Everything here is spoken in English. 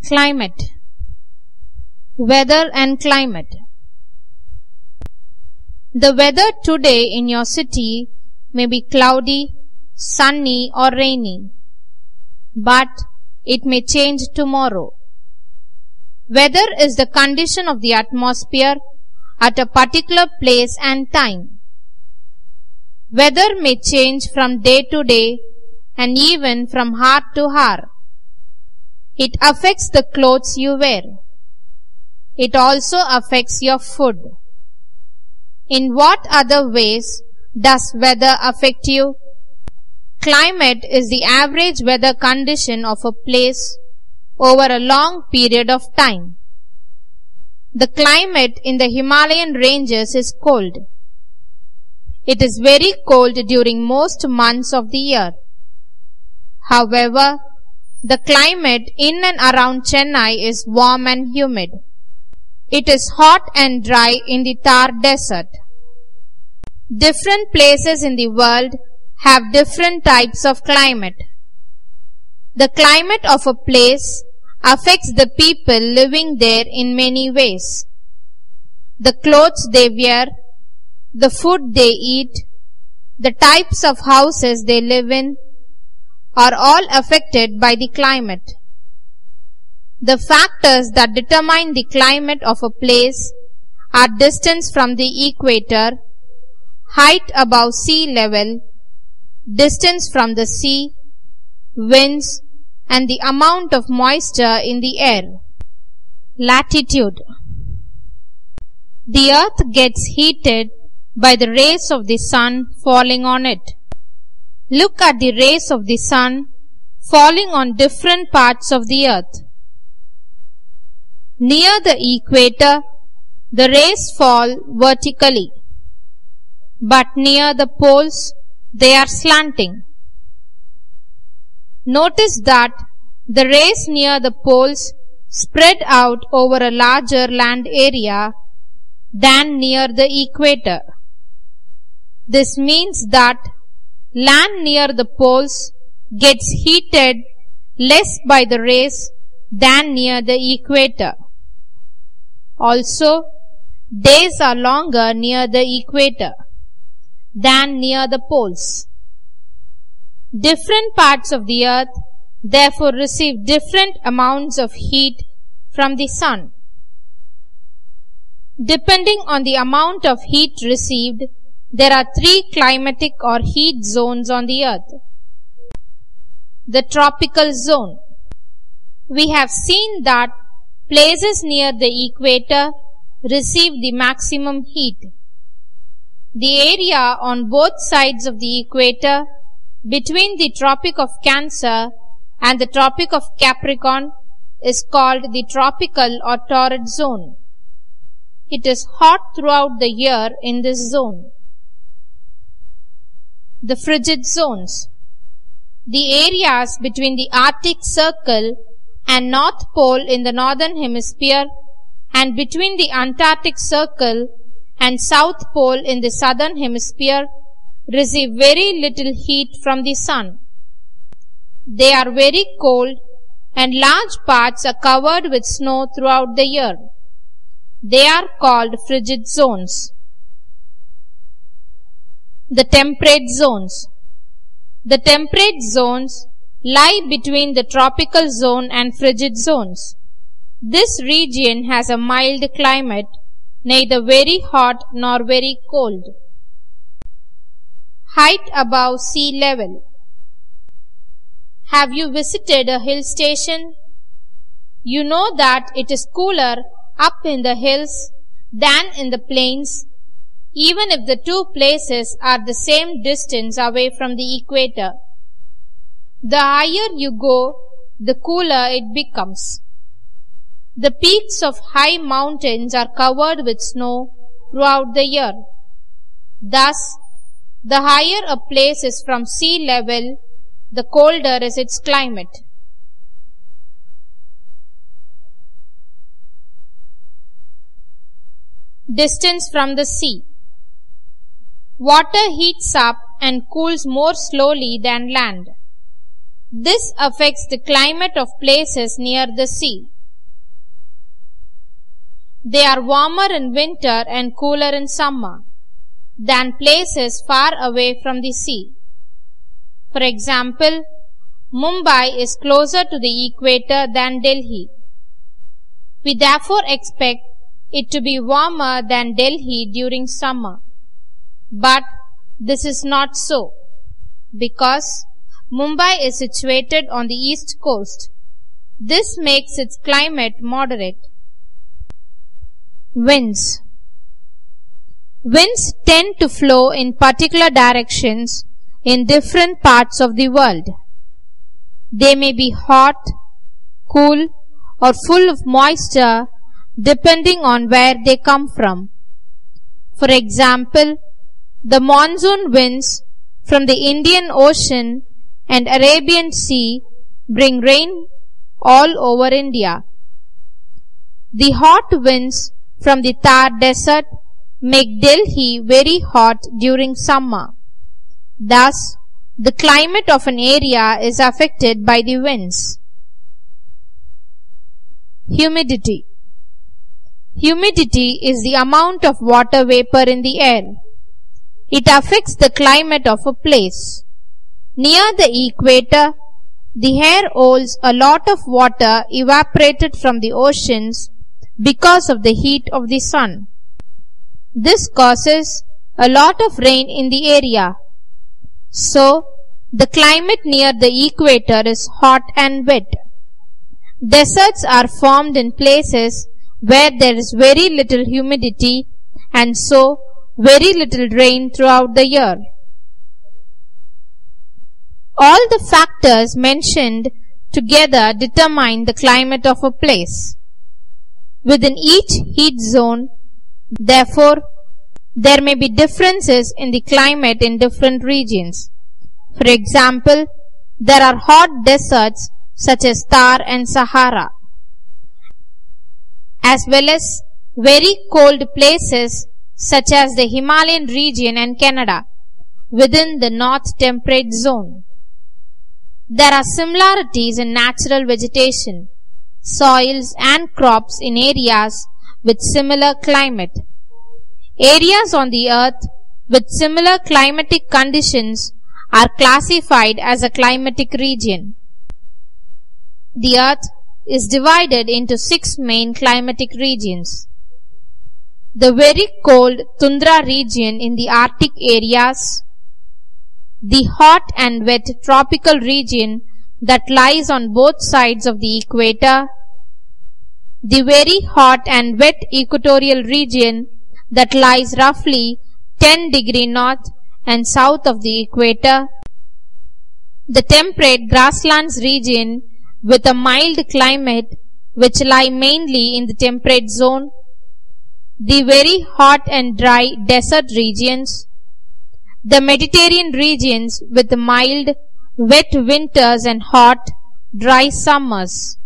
Climate. Weather and climate. The weather today in your city may be cloudy, sunny or rainy, but it may change tomorrow. Weather is the condition of the atmosphere at a particular place and time. Weather may change from day to day and even from hour to hour. It affects the clothes you wear. It also affects your food. In what other ways does weather affect you? Climate is the average weather condition of a place over a long period of time. The climate in the Himalayan ranges is cold. It is very cold during most months of the year. However, the climate in and around Chennai is warm and humid. It is hot and dry in the Thar Desert. Different places in the world have different types of climate. The climate of a place affects the people living there in many ways. The clothes they wear, the food they eat, the types of houses they live in are all affected by the climate. The factors that determine the climate of a place are distance from the equator, height above sea level, distance from the sea, winds, and the amount of moisture in the air. Latitude. The earth gets heated by the rays of the sun falling on it. Look at the rays of the sun falling on different parts of the earth. Near the equator, the rays fall vertically, but near the poles, they are slanting. Notice that the rays near the poles spread out over a larger land area than near the equator. This means that land near the poles gets heated less by the rays than near the equator. Also, days are longer near the equator than near the poles. Different parts of the earth therefore receive different amounts of heat from the sun. Depending on the amount of heat received, there are three climatic or heat zones on the earth. The tropical zone. We have seen that places near the equator receive the maximum heat. The area on both sides of the equator between the Tropic of Cancer and the Tropic of Capricorn is called the tropical or torrid zone. It is hot throughout the year in this zone. The frigid zones. The areas between the Arctic Circle and North Pole in the northern hemisphere and between the Antarctic Circle and South Pole in the southern hemisphere receive very little heat from the sun. They are very cold and large parts are covered with snow throughout the year. They are called frigid zones. The temperate zones. The temperate zones lie between the tropical zone and frigid zones. This region has a mild climate, neither very hot nor very cold. Height above sea level. Have you visited a hill station? You know that it is cooler up in the hills than in the plains, even if the two places are the same distance away from the equator. The higher you go, the cooler it becomes. The peaks of high mountains are covered with snow throughout the year. Thus, the higher a place is from sea level, the colder is its climate. Distance from the sea. Water heats up and cools more slowly than land. This affects the climate of places near the sea. They are warmer in winter and cooler in summer than places far away from the sea. For example, Mumbai is closer to the equator than Delhi. We therefore expect it to be warmer than Delhi during summer. But this is not so, because Mumbai is situated on the east coast. This makes its climate moderate. Winds. Winds tend to flow in particular directions in different parts of the world. They may be hot, cool, or full of moisture depending on where they come from. For example, the monsoon winds from the Indian Ocean and Arabian Sea bring rain all over India. The hot winds from the Thar Desert make Delhi very hot during summer. Thus, the climate of an area is affected by the winds. Humidity. Humidity is the amount of water vapor in the air. It affects the climate of a place. Near the equator, the air holds a lot of water evaporated from the oceans because of the heat of the sun. This causes a lot of rain in the area. So, the climate near the equator is hot and wet. Deserts are formed in places where there is very little humidity and so very little rain throughout the year. All the factors mentioned together determine the climate of a place. Within each heat zone, therefore, there may be differences in the climate in different regions. For example, there are hot deserts such as Thar and Sahara, as well as very cold places such as the Himalayan region and Canada within the North Temperate Zone. There are similarities in natural vegetation, soils and crops in areas with similar climate. Areas on the earth with similar climatic conditions are classified as a climatic region. The earth is divided into 6 main climatic regions. The very cold tundra region in the Arctic areas, the hot and wet tropical region that lies on both sides of the equator, the very hot and wet equatorial region that lies roughly 10 degrees north and south of the equator, the temperate grasslands region with a mild climate which lie mainly in the temperate zone, the very hot and dry desert regions, the Mediterranean regions with mild, wet winters and hot, dry summers.